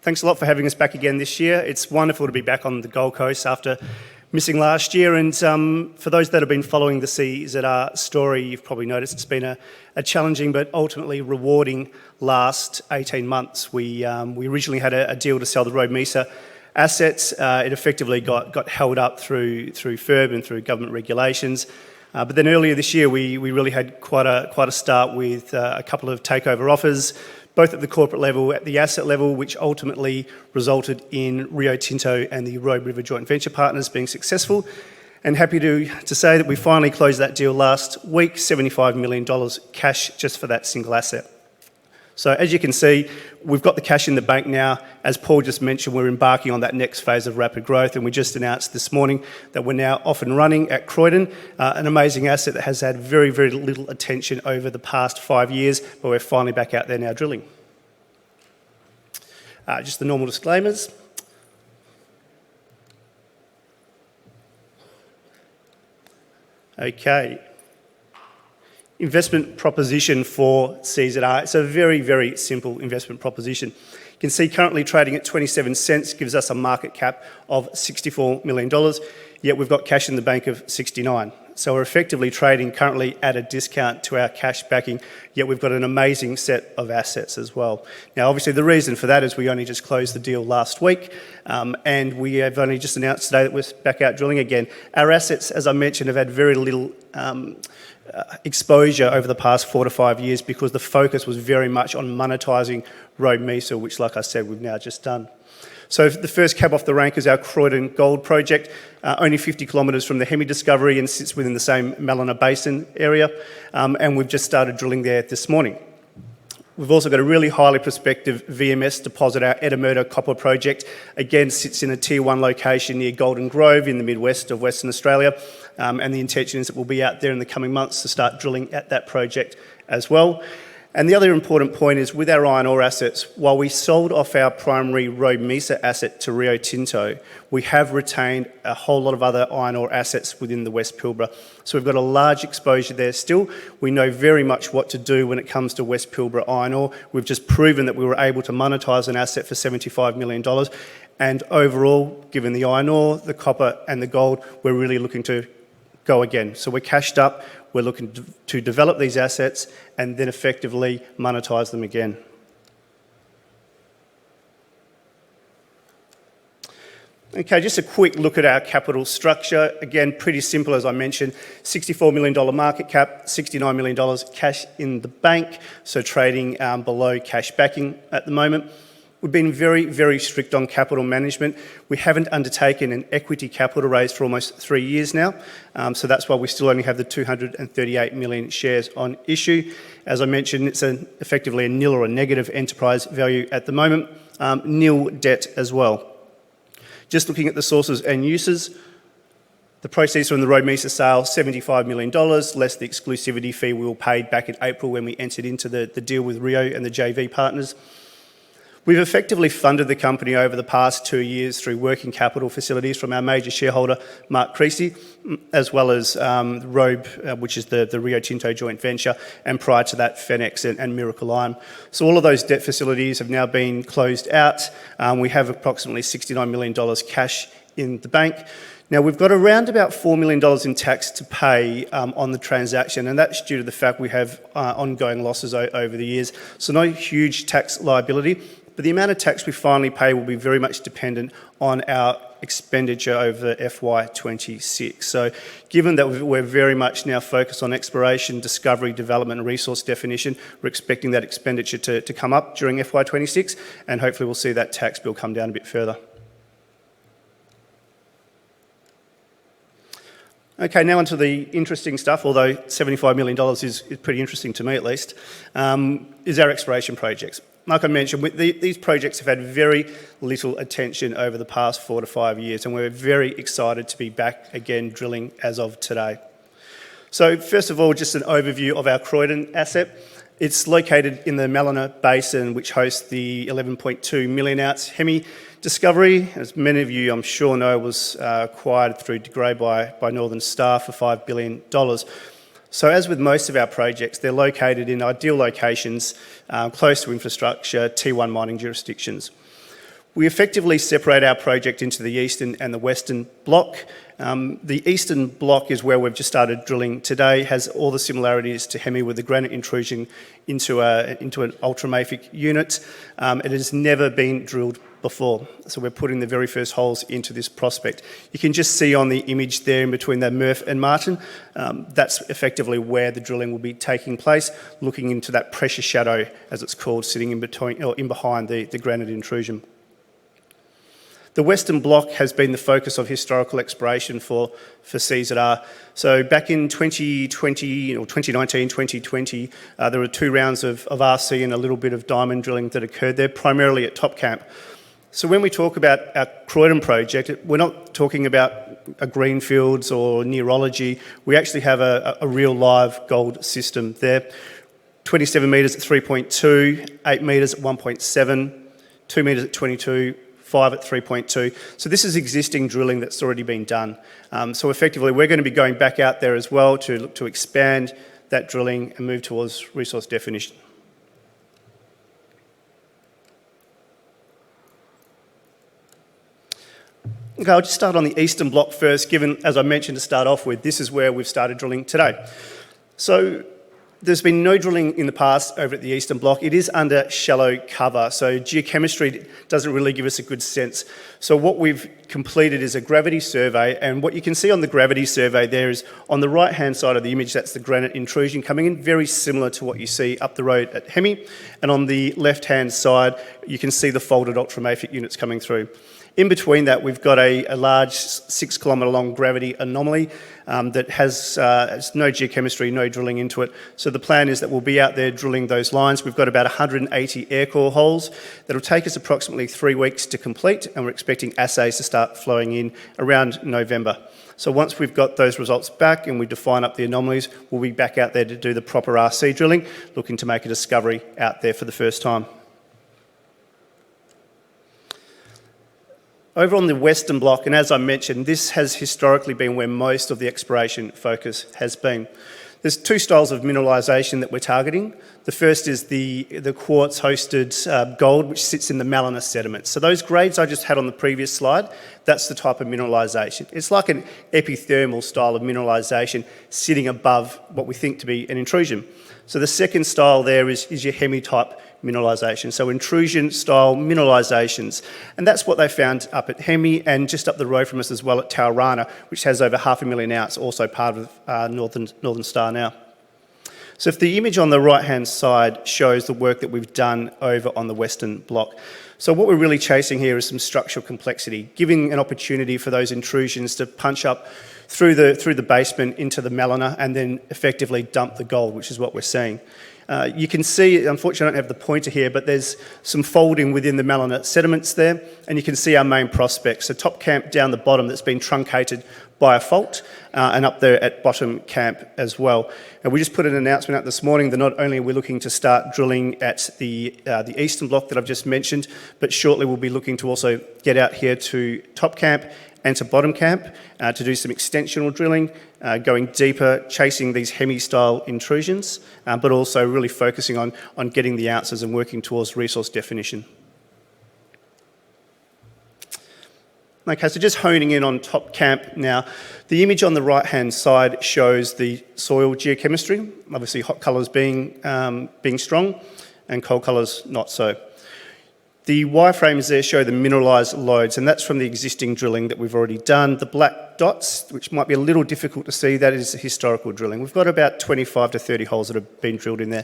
Thanks a lot for having us back again this year. It's wonderful to be back on the Gold Coast after missing last year. And for those that have been following the CZR story, you've probably noticed it's been a challenging but ultimately rewarding last 18 months. We originally had a deal to sell the Robe Mesa assets. It effectively got held up through FIRB and through government regulations. But then earlier this year, we really had quite a start with a couple of takeover offers, both at the corporate level, at the asset level, which ultimately resulted in Rio Tinto and the Robe River joint venture partners being successful. And happy to say that we finally closed that deal last week, $75 million cash just for that single asset. So as you can see, we've got the cash in the bank now. As Paul just mentioned, we're embarking on that next phase of rapid growth, and we just announced this morning that we're now off and running at Croydon, an amazing asset that has had very, very little attention over the past 5 years, but we're finally back out there now drilling. Just the normal disclaimers. Okay. Investment proposition for CZR. It's a very, very simple investment proposition. You can see currently trading at 27 cents gives us a market cap of $64 million, yet we've got cash in the bank of 69. So we're effectively trading currently at a discount to our cash backing, yet we've got an amazing set of assets as well. Now, obviously, the reason for that is we only just closed the deal last week, and we have only just announced today that we're back out drilling again. Our assets, as I mentioned, have had very little exposure over the past 4 to 5 years because the focus was very much on monetising Robe Mesa, which, like I said, we've now just done. So the first cab off the rank is our Croydon Gold Project, only 50 kilometres from the Hemi discovery and sits within the same Malina Basin area, and we've just started drilling there this morning. We've also got a really highly prospective VMS deposit, our Eddamulla Copper Project. Again, sits in a Tier 1 location near Golden Grove in the midwest of Western Australia, and the intention is that we'll be out there in the coming months to start drilling at that project as well. And the other important point is with our iron ore assets, while we sold off our primary Robe Mesa asset to Rio Tinto, we have retained a whole lot of other iron ore assets within the West Pilbara. So we've got a large exposure there still. We know very much what to do when it comes to West Pilbara iron ore. We've just proven that we were able to monetise an asset for $75 million. And overall, given the iron ore, the copper and the gold, we're really looking to go again. So we're cashed up. We're looking to develop these assets and then effectively monetise them again. Okay, just a quick look at our capital structure. Again, pretty simple, as I mentioned. $64 million market cap, $69 million cash in the bank, so trading below cash backing at the moment. We've been very, very strict on capital management. We haven't undertaken an equity capital raise for almost 3 years now, so that's why we still only have the 238 million shares on issue. As I mentioned, it's effectively a nil or a negative enterprise value at the moment, nil debt as well. Just looking at the sources and uses, the proceeds from the Robe Mesa sale, $75 million, less the exclusivity fee we were paid back in April when we entered into the deal with Rio and the JV partners. We've effectively funded the company over the past 2 years through working capital facilities from our major shareholder, Mark Creasy, as well as Robe, which is the Rio Tinto joint venture, and prior to that, Fenix and Miracle Iron. So all of those debt facilities have now been closed out. We have approximately $69 million cash in the bank. Now, we've got around about $4 million in tax to pay on the transaction, and that's due to the fact we have ongoing losses over the years. So no huge tax liability. But the amount of tax we finally pay will be very much dependent on our expenditure over FY26. So given that we're very much now focused on exploration, discovery, development and resource definition, we're expecting that expenditure to come up during FY26, and hopefully we'll see that tax bill come down a bit further. Okay, now onto the interesting stuff, although $75 million is pretty interesting to me at least, is our exploration projects. Like I mentioned, these projects have had very little attention over the past 4 to 5 years, and we're very excited to be back again drilling as of today. So first of all, just an overview of our Croydon asset. It's located in the Malina Basin, which hosts the 11.2 million ounce Hemi discovery. As many of you, I'm sure, know, was acquired through De Grey by Northern Star for $5 billion. So as with most of our projects, they're located in ideal locations, close to infrastructure, T1 mining jurisdictions. We effectively separate our project into the eastern and the western block. The eastern block is where we've just started drilling today, has all the similarities to Hemi with the granite intrusion into an ultramafic unit. It has never been drilled before, so we're putting the very first holes into this prospect. You can just see on the image there in between the Murph and Martin, that's effectively where the drilling will be taking place, looking into that pressure shadow, as it's called, sitting in between or in behind the granite intrusion. The western block has been the focus of historical exploration for CZR. So back in 2020 or 2019, 2020, there were 2 rounds of RC and a little bit of diamond drilling that occurred there, primarily at Top Camp. So when we talk about our Croydon project, we're not talking about a greenfields or neurology. We actually have a real live gold system there. 27 metres at 3.2, 8 metres at 1.7, 2 metres at 22, 5 at 3.2. So this is existing drilling that's already been done. So effectively, we're going to be going back out there as well to look to expand that drilling and move towards resource definition. Okay, I'll just start on the eastern block first, given, as I mentioned to start off with, this is where we've started drilling today. So there's been no drilling in the past over at the eastern block. It is under shallow cover, so geochemistry doesn't really give us a good sense. So what we've completed is a gravity survey, and what you can see on the gravity survey there is on the right-hand side of the image, that's the granite intrusion coming in, very similar to what you see up the road at Hemi. And on the left-hand side, you can see the folded ultramafic units coming through. In between that, we've got a large 6 kilometre long gravity anomaly that has no geochemistry, no drilling into it. So the plan is that we'll be out there drilling those lines. We've got about 180 air core holes. That'll take us approximately 3 weeks to complete, and we're expecting assays to start flowing in around November. So once we've got those results back and we define up the anomalies, we'll be back out there to do the proper RC drilling, looking to make a discovery out there for the first time. Over on the western block, and as I mentioned, this has historically been where most of the exploration focus has been. There's 2 styles of mineralisation that we're targeting. The first is the quartz-hosted gold, which sits in the Malina sediments. So those grades I just had on the previous slide, that's the type of mineralisation. It's like an epithermal style of mineralisation sitting above what we think to be an intrusion. So the second style there is your Hemi-type mineralisation, so intrusion-style mineralisations. And that's what they found up at Hemi and just up the road from us as well at Taurana, which has over 500,000 ounce, also part of Northern Star now. So if the image on the right-hand side shows the work that we've done over on the western block. So what we're really chasing here is some structural complexity, giving an opportunity for those intrusions to punch up through the basement into the Malina and then effectively dump the gold, which is what we're seeing. You can see, unfortunately I don't have the pointer here, but there's some folding within the Malina sediments there, and you can see our main prospect. So Top Camp down the bottom that's been truncated by a fault, and up there at Bottom Camp as well. And we just put an announcement out this morning that not only are we looking to start drilling at the eastern block that I've just mentioned, but shortly we'll be looking to also get out here to Top Camp and to Bottom Camp to do some extensional drilling, going deeper, chasing these Hemi-style intrusions, but also really focusing on getting the ounces and working towards resource definition. Okay, so just honing in on Top Camp now. The image on the right-hand side shows the soil geochemistry, obviously hot colours being strong and cold colours not so. The wireframes there show the mineralised lodes, and that's from the existing drilling that we've already done. The black dots, which might be a little difficult to see, that is historical drilling. We've got about 25 to 30 holes that have been drilled in there.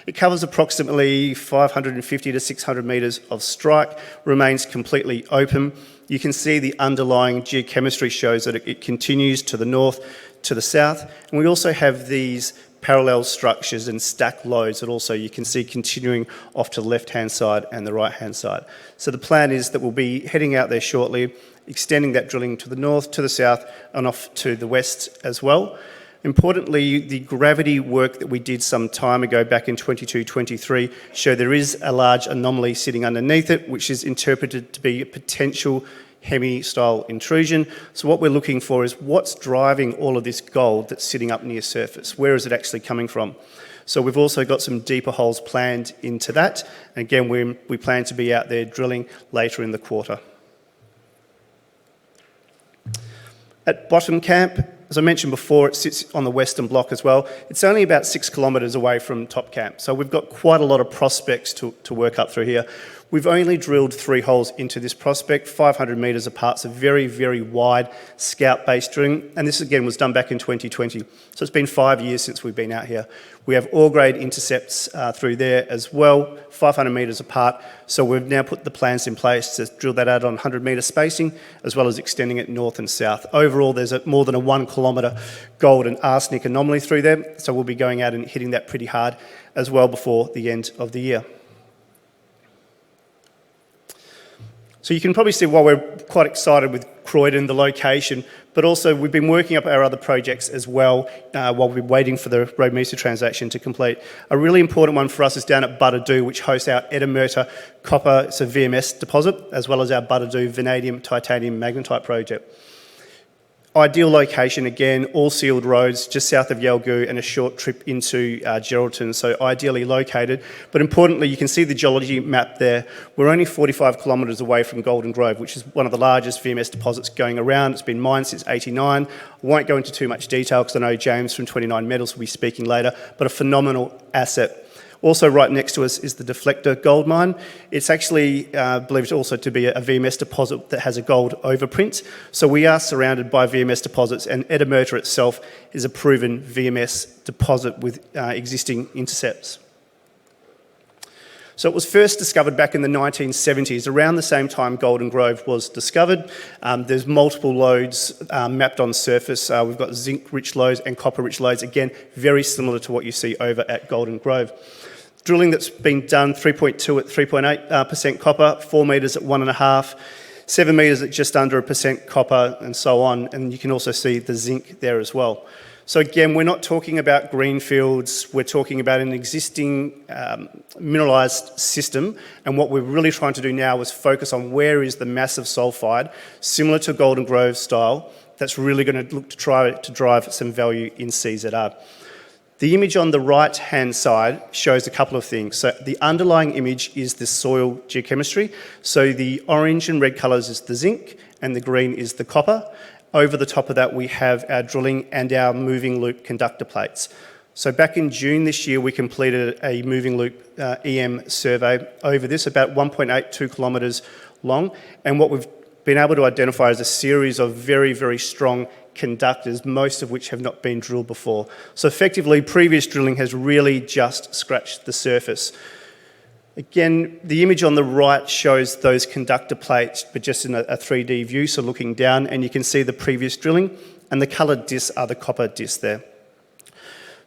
It covers approximately 550 to 600 metres of strike, remains completely open. You can see the underlying geochemistry shows that it continues to the north, to the south, and we also have these parallel structures and stacked lodes that also you can see continuing off to the left-hand side and the right-hand side. So the plan is that we'll be heading out there shortly, extending that drilling to the north, to the south, and off to the west as well. Importantly, the gravity work that we did some time ago, back in 22-23, showed there is a large anomaly sitting underneath it, which is interpreted to be a potential Hemi-style intrusion. So what we're looking for is what's driving all of this gold that's sitting up near surface. Where is it actually coming from? So we've also got some deeper holes planned into that. And again, we plan to be out there drilling later in the quarter. At Bottom Camp, as I mentioned before, it sits on the western block as well. It's only about 6 kilometres away from Top Camp, so we've got quite a lot of prospects to work up through here. We've only drilled 3 holes into this prospect, 500 metres apart, so very, very wide scout-based drilling, and this again was done back in 2020, so it's been 5 years since we've been out here. We have ore-grade intercepts through there as well, 500 metres apart, so we've now put the plans in place to drill that out on 100-metre spacing, as well as extending it north and south. Overall, there's more than a 1 kilometre gold and arsenic anomaly through there, so we'll be going out and hitting that pretty hard as well before the end of the year. So you can probably see why we're quite excited with Croydon, the location, but also we've been working up our other projects as well while we've been waiting for the Road Mesa transaction to complete. A really important one for us is down at Butterdoo, which hosts our Eddamerta copper, it's a VMS deposit, as well as our Butterdoo vanadium titanium magnetite project. Ideal location, again, all sealed roads just south of Yalgoo and a short trip into Geraldton, so ideally located. But importantly, you can see the geology map there. We're only 45 kilometres away from Golden Grove, which is one of the largest VMS deposits going around. It's been mined since '89. I won't go into too much detail because I know James from 29 Metals will be speaking later, but a phenomenal asset. Also right next to us is the Deflector gold mine. It's actually believed also to be a VMS deposit that has a gold overprint. So we are surrounded by VMS deposits, and Eddamerta itself is a proven VMS deposit with existing intercepts. So it was first discovered back in the 1970s, around the same time Golden Grove was discovered. There's multiple lodes mapped on surface. We've got zinc-rich lodes and copper-rich lodes, again, very similar to what you see over at Golden Grove. Drilling that's been done, 3.2 at 3.8% copper, 4 metres at 1.5, 7 metres at just under 1% copper, and so on. And you can also see the zinc there as well. So again, we're not talking about greenfields, we're talking about an existing mineralised system, and what we're really trying to do now is focus on where is the massive sulphide, similar to Golden Grove style, that's really going to look to try to drive some value in CZR. The image on the right-hand side shows a couple of things. So the underlying image is the soil geochemistry. So the orange and red colours is the zinc, and the green is the copper. Over the top of that, we have our drilling and our moving loop conductor plates. So back in June this year, we completed a moving loop EM survey over this, about 1.82 kilometres long. And what we've been able to identify is a series of very, very strong conductors, most of which have not been drilled before. So effectively, previous drilling has really just scratched the surface. Again, the image on the right shows those conductor plates, but just in a 3D view, so looking down, and you can see the previous drilling, and the coloured discs are the copper discs there.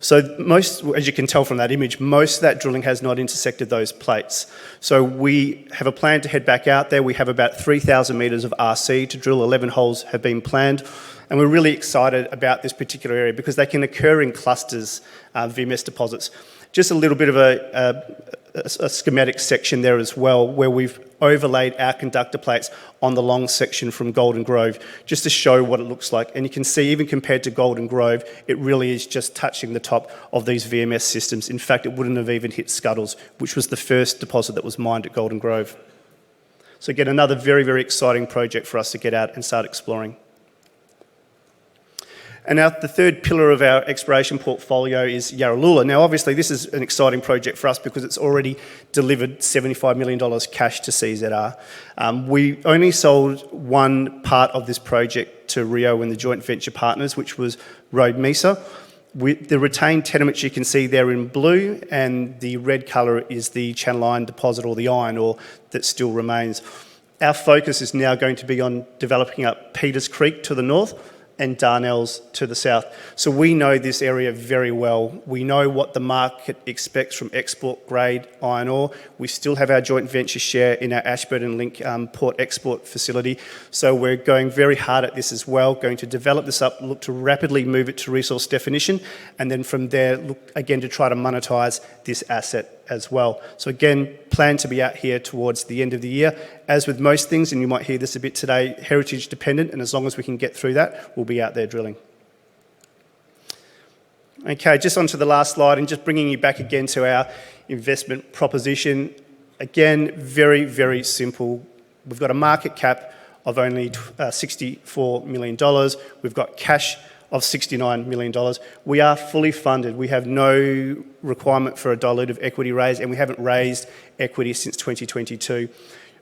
So most, as you can tell from that image, most of that drilling has not intersected those plates. So we have a plan to head back out there. We have about 3,000 metres of RC to drill. 11 holes have been planned. And we're really excited about this particular area because they can occur in clusters, VMS deposits. Just a little bit of a schematic section there as well, where we've overlaid our conductor plates on the long section from Golden Grove, just to show what it looks like. And you can see, even compared to Golden Grove, it really is just touching the top of these VMS systems. In fact, it wouldn't have even hit Scuddles, which was the first deposit that was mined at Golden Grove. So again, another very, very exciting project for us to get out and start exploring. And now the third pillar of our exploration portfolio is Yarraloola. Now, obviously, this is an exciting project for us because it's already delivered $75 million cash to CZR. We only sold one part of this project to Rio and the joint venture partners, which was Road Mesa. The retained tenements you can see there in blue, and the red colour is the channel iron deposit, or the iron ore that still remains. Our focus is now going to be on developing up Peters Creek to the north and Darnells to the south. So we know this area very well. We know what the market expects from export grade iron ore. We still have our joint venture share in our Ashburton Link port export facility. So we're going very hard at this as well, going to develop this up, look to rapidly move it to resource definition, and then from there, look again to try to monetize this asset as well. So again, plan to be out here towards the end of the year. As with most things, and you might hear this a bit today, heritage dependent, and as long as we can get through that, we'll be out there drilling. Okay, just onto the last slide and just bringing you back again to our investment proposition. Again, very, very simple. We've got a market cap of only $64 million. We've got cash of $69 million. We are fully funded. We have no requirement for a dilutive equity raise, and we haven't raised equity since 2022.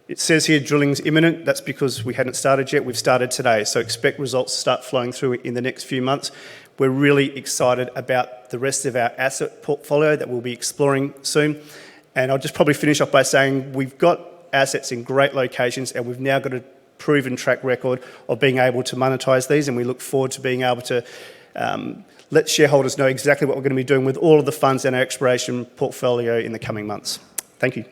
It says here drilling's imminent. That's because we hadn't started yet. We've started today, so expect results to start flowing through in the next few months. We're really excited about the rest of our asset portfolio that we'll be exploring soon. And I'll just probably finish off by saying we've got assets in great locations, and we've now got a proven track record of being able to monetize these, and we look forward to being able to let shareholders know exactly what we're going to be doing with all of the funds in our exploration portfolio in the coming months. Thank you.